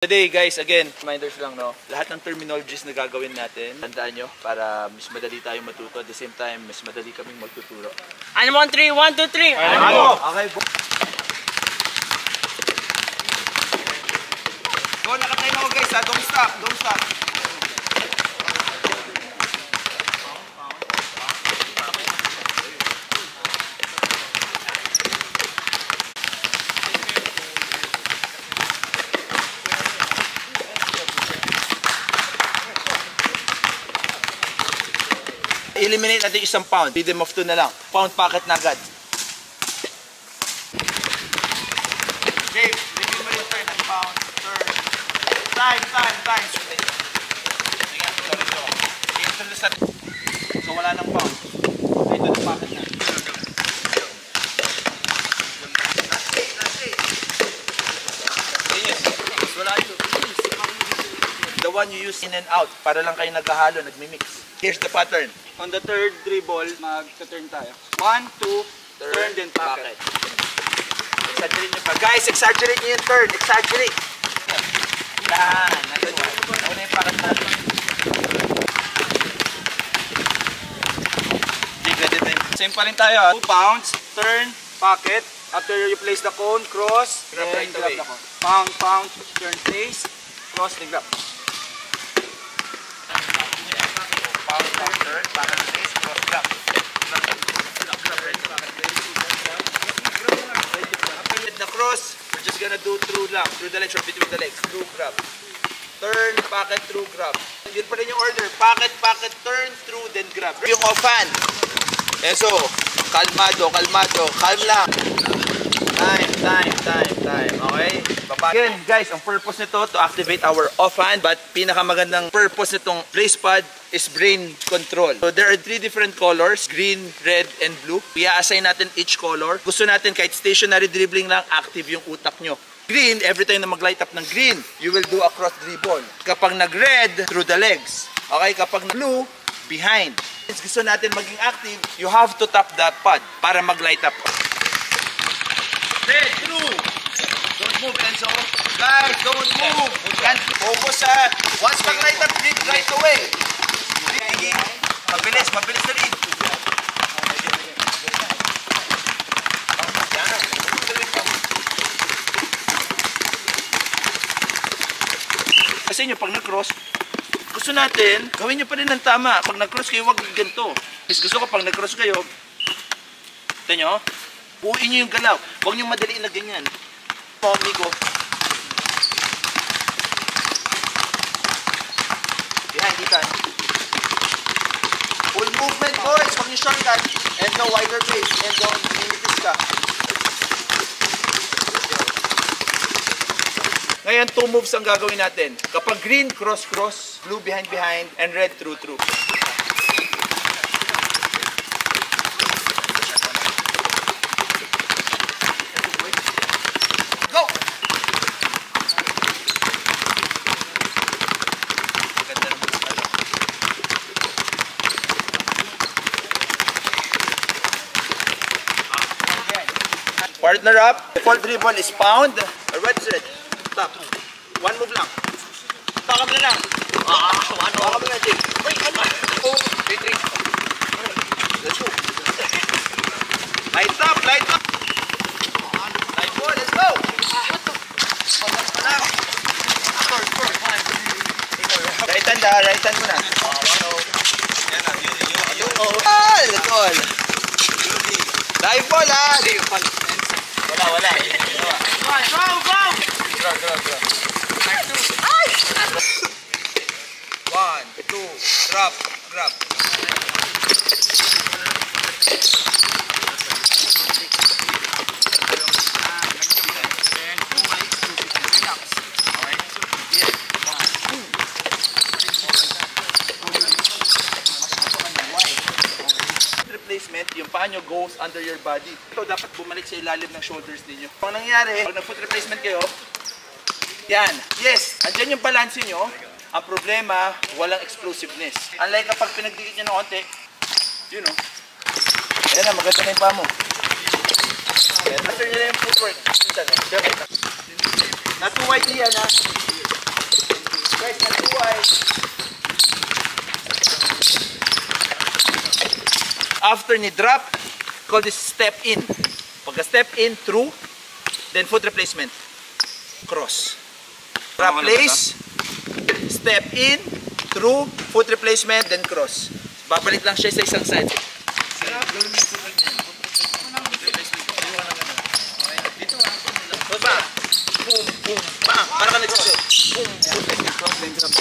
Today guys, again, reminders lang no, lahat ng terminologies na gagawin natin, tandaan nyo para mas madali tayong matuto, at the same time, mas madali kaming magtuturo. Ano mo 3, 1, 2, 3. Ano? Okay. Go, nakatay mo guys ha, don't stop, don't stop. Eliminate natin isang pound. Rhythm of 2 na lang. Pound packet na agad. Dave, review mo rin tayo ng pound. Turn. Time. So wala ng pound. Ito na packet na. Wala ito. The one you use in and out. Para lang kayo naghahalo, nagmimix. Here's the pattern. On the third dribble, mag-turn tayo. 1, 2, turn, then packet. Exaggerate nyo pa. Guys, exaggerate nyo yung turn. Exaggerate. Yan. Una yung packet natin. Same pa rin tayo. 2 pounds, turn, packet. After you place the cone, cross, Grab right away. the cone. Pound, turn, place, cross, then grab. Pound, turn, packet, place, cross, grab. After the cross, we're just gonna do through lang. Through the legs or between the legs. Through, grab. Turn, packet, through, grab. Yun pa rin yung order. Packet, turn, through, then grab. Yung offhand. Eso, kalmado, calm lang. Time. Okay? Again, guys, ang purpose nito to activate our offhand, but pinakamagandang purpose nitong brace pad is brain control. So there are 3 different colors, green, red, and blue. I-assign natin each color. Gusto natin kahit stationary dribbling lang, active yung utak nyo. Green, every time na mag-light up ng green, you will do a cross dribble. Kapag nag-red, through the legs. Okay? Kapag blue, behind. Since gusto natin maging active, you have to tap the pad para mag-light up. Red, through. Don't move, Enzo. Guys, don't move. Yan, focus ha. Once mag-light up, drip right away. Mabilis na rin. Kasi nyo, pag nag-cross, gusto natin, gawin nyo pa rin ng tama. Pag nag-cross kayo, huwag ganito. Gusto ko pag nag-cross kayo, ito nyo, buuin nyo yung galaw. Huwag nyo madaliin na ganyan. Mommy ko. Behind, itan. Full movement, boys. Huwag nyo shortcut. And no wider base. And don't limitis ka. Ngayon, 2 moves ang gagawin natin. Kapag green, cross, blue, behind, and red, through. Go! Partner up. Default dribble is pound. Red thread. Stop. 1 move lang. Baka mo na lang. Baka mo na, Jake. Wait, ano? 2, 3. Let's go. Light up. Light ball, let's go. Right hand mo na. Let's go. Live ball ha. Wala. Go! Draw. 1, 2, grab. Replacement, yung paa nyo goes under your body. Ito dapat bumalik sa ilalim ng shoulders ninyo. Ang nangyari, pag nag-foot replacement kayo, yan. Yes, andyan yung balance nyo. Ang problema, walang explosiveness. Unlike kapag pinagdikit nyo ng konti, yun o. Ayan na, maganda na yung paa mo. After nyo na yung footwork. Not too wide yan ha. After ni drop, call this step in. Pagka step in, through, then foot replacement. Cross. Drop place, step in, through, foot replacement, then cross. Babalik lang siya sa isang side. Baba. Boom, boom, bang. Para ka nag-shoot. Boom, boom. Cross, then drop.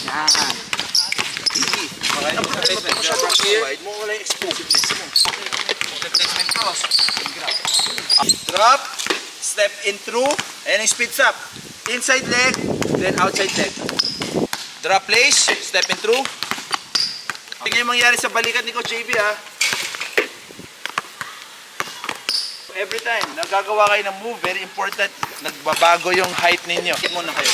Yan. Easy. Okay, replacement. From here, mo wala yung explosiveness mo. Replacement cross. Drop, step in through, and speeds up. Inside leg, then outside leg. Drop place, step in through. Tingnan yung mangyari sa balikat ni Coach JB ha. Every time, nagagawa kayo ng move, very important, nagbabago yung height ninyo. Hit muna kayo.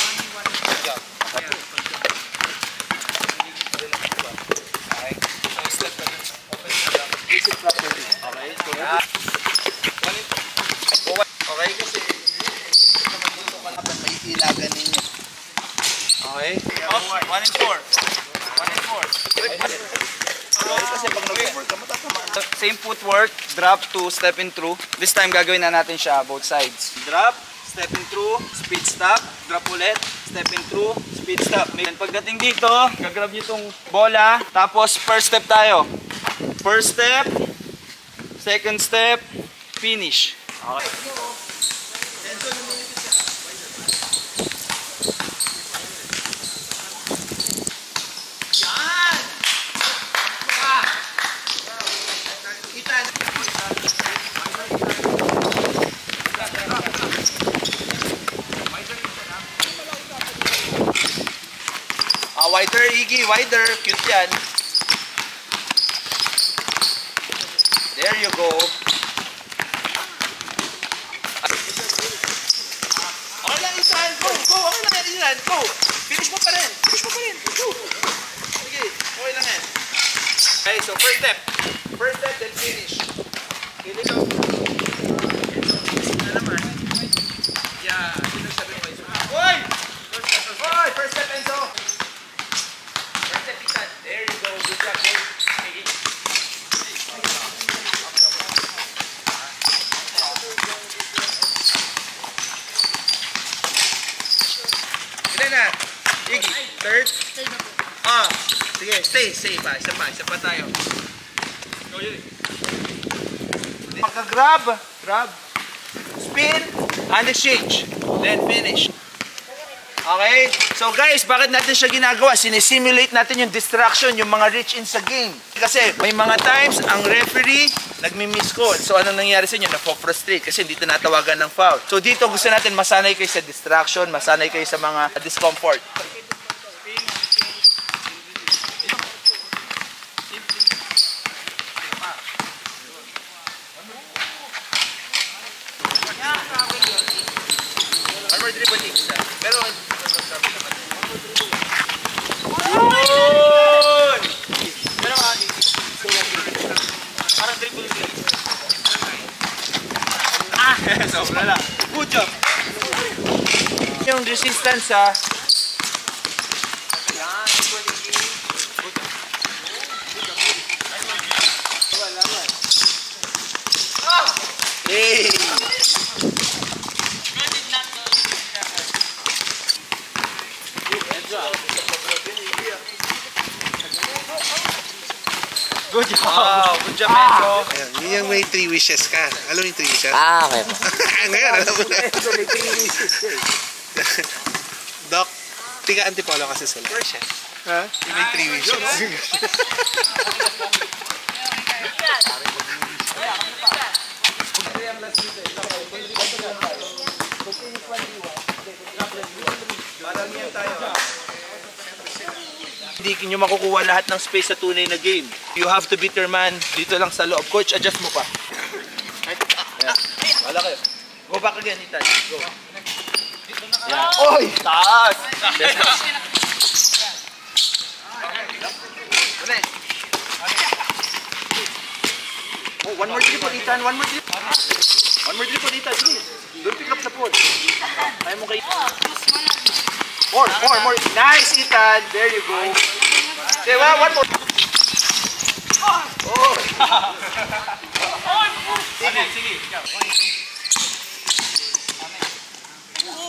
Okay, kasi may ilagan ninyo. Okay? 1 and 4. 1 and 4. Kasi pag nag-work ka, matatamaan. Same footwork, drop to step in through. This time gagawin na natin siya both sides. Drop, step in through, speed stop, drop ulit, step in through, speed stop. And pagdating dito, gagrab nyo itong bola, tapos first step tayo. First step, second step, finish. Okay. Wider, Iggy, wider. Cute yan. There you go. Okay lang, Ethan. Go, go. Okay lang yan, Ethan. Go. Finish mo pa rin. Finish mo pa rin. Go. Sige, okay lang yan. Okay, so first step. First step, then finish. Finish go. Na naman. Yeah. Sino sabi mo kayo? Hoy! Hoy! First step, Enzo. There you go, good job, Dave. Ilan na? Iggy, third? Sige, stay pa. Isa pa tayo. Go, Yuri. Pagka-grab, spin, and exchange. Then finish. Okay? So guys, bakit natin siya ginagawa? Sinisimulate natin yung distraction, yung mga reach-in sa game. Kasi may mga times, ang referee nagmi-miscall. So anong nangyayari sa inyo? Napo-frustrate kasi hindi tinatawagan ng foul. So dito gusto natin masanay kayo sa distraction, masanay kayo sa mga discomfort. One more dribble, Iggy. Pero parang dribble din. Sobra lang. Good job. Yung resistance ha. Yan. Hey. Good job. Wow, good job, Enzo. Ayan, yun yung may 3 wishes ka. Alam mo yung 3 wishes? Okay. Ngayon, alam mo na. Doc, tiga antipolo kasi sila. Ha? Yung may 3 wishes. Hindi nyo makukuha lahat ng space sa tunay na game. You have to beat your man dito lang sa loob. Coach, adjust mo pa. Yeah. Wala kayo. Go back again, Ethan. Go. Yeah. Oy! Taas! Best pass. Ulit. Oh, one more dribble, Ethan. One more dribble. One more dribble, Ethan. Please. Don't pick up the ball. Kaya mo kayo. More. Nice, Ethan. There you go. Okay, one more. Sige.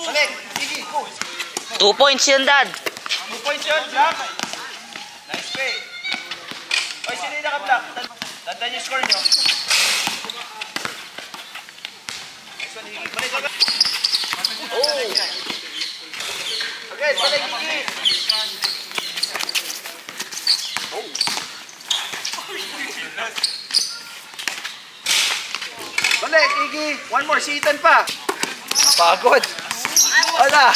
Balik. Sige, go. 2 points yun, Dad. 2 points yun, Black. Nice play. Oy, sino yung naka-black? Tandaan yung score nyo. Nice one, Higi. Balik, balik. Okay, balik, Higi. Balik, Higi. One more, si Ethan pa. Pagod. Ala.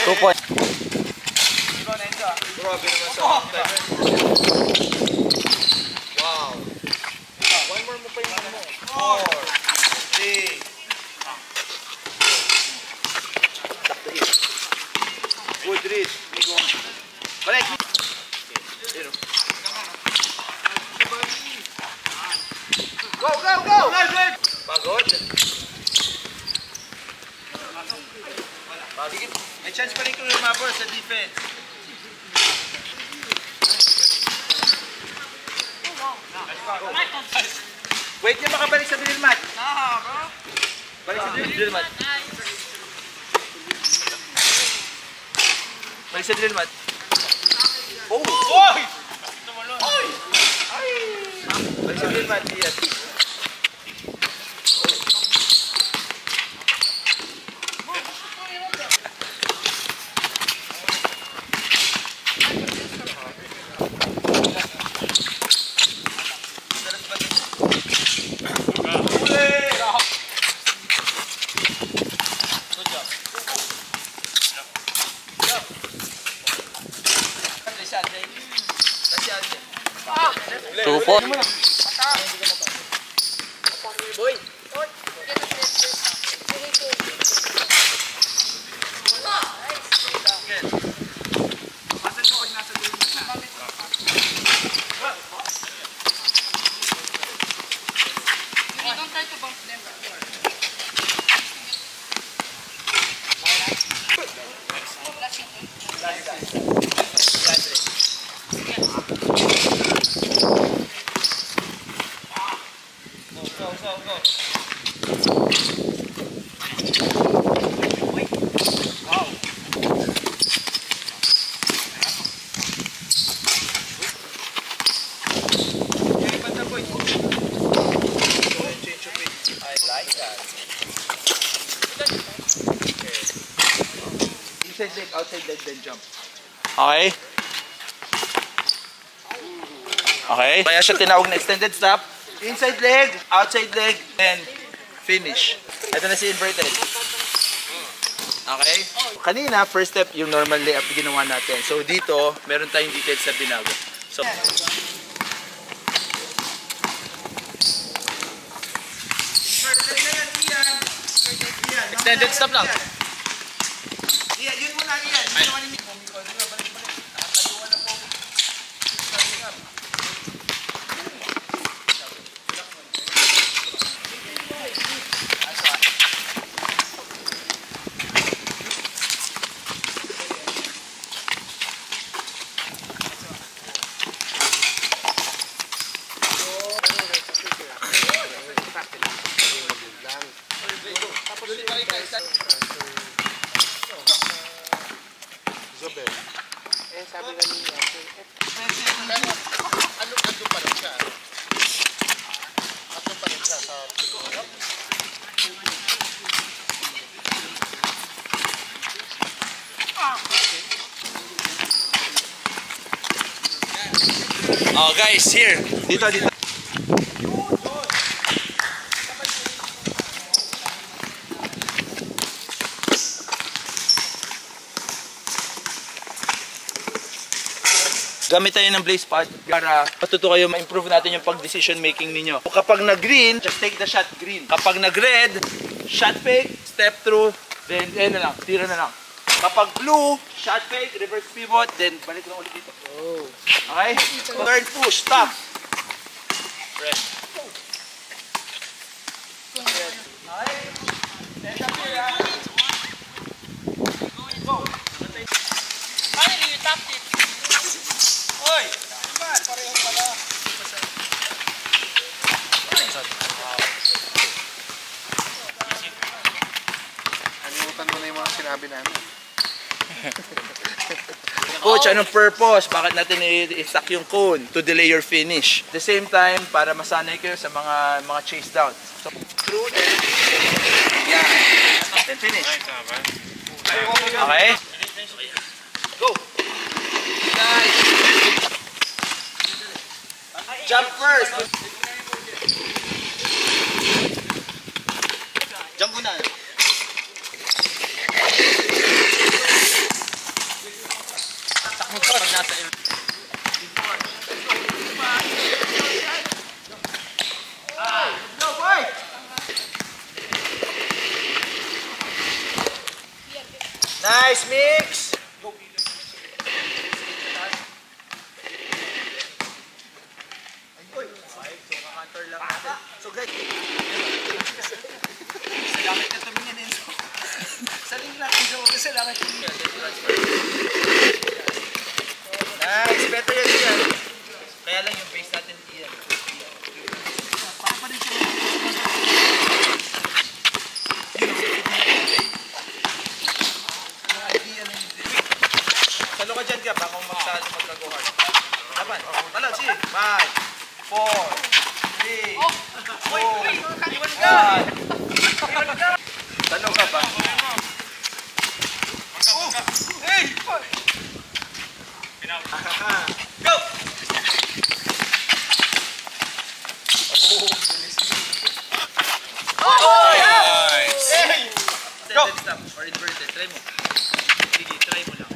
2 points. Grabe naman sa wow. One more mo pa yung ano mo. 4, 3. Good read. Balik. Go! Pagod. May chance pa rin kung lumabor sa defense. Wait niya makabalik sa drill mat. Balik sa drill mat. Balik sa drill mat. Oh! Oy! Oy! Balik sa drill mat. Yes. Inside leg, outside leg, then jump. Okay. Okay. Kaya siya tinawag na extended stop. Inside leg, outside leg, then finish. Ito na si inverted. Okay? Kanina, first step, yung normal layup ginawa natin. So dito, meron tayong details na binago. So, Extended stop lang. Iyan, yun muna, Iyan. Oh guys, here. Dito. Gamit tayo ng blaze pad para matuto kayo ma-improve natin yung pag-decision making ninyo. Kapag nag-green, just take the shot green. Kapag nag-red, shot fake, step through, then na lang, tira na lang. Kapag blue, shot fake, reverse pivot, then balik lang ulit dito. Okay? Third push, stop. Press. Okay? Stand up here, ha? Go. Finally, you tapped it. Oy! Nakalimutan mo na yung mga sinabi namin. Coach, anong purpose? Bakit natin i-stack yung cone? To delay your finish. At the same time, para masanay kayo sa mga chase down. So, through then, yeah. Then finish. Okay? Go! Nice! Jump first! Jump muna. Pag nasa Nice mix! So guys, Salamat ka tumingin din. Saling lang ang joke. Salamat ka tumingin. nice! Better yan. Kaya lang yung base natin yan. Salo ka dyan ka, baka magkago hard. Laban, talag, sige. 5, 4, 3, 2, 1. Salo ka ba? Go! Go! Stop or inverted. Try mo. Sige, try mo lang.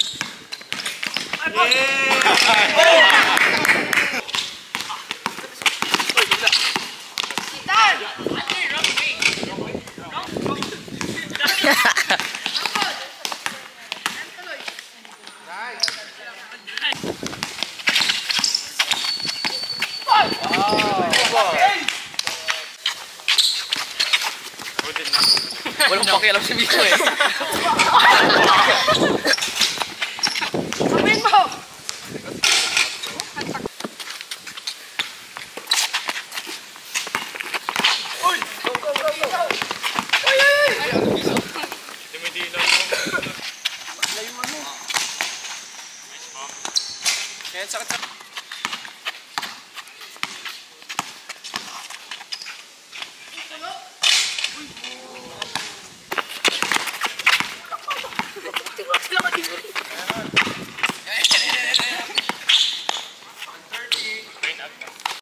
Walang pakialam si Miko eh. Kaya sakit sa...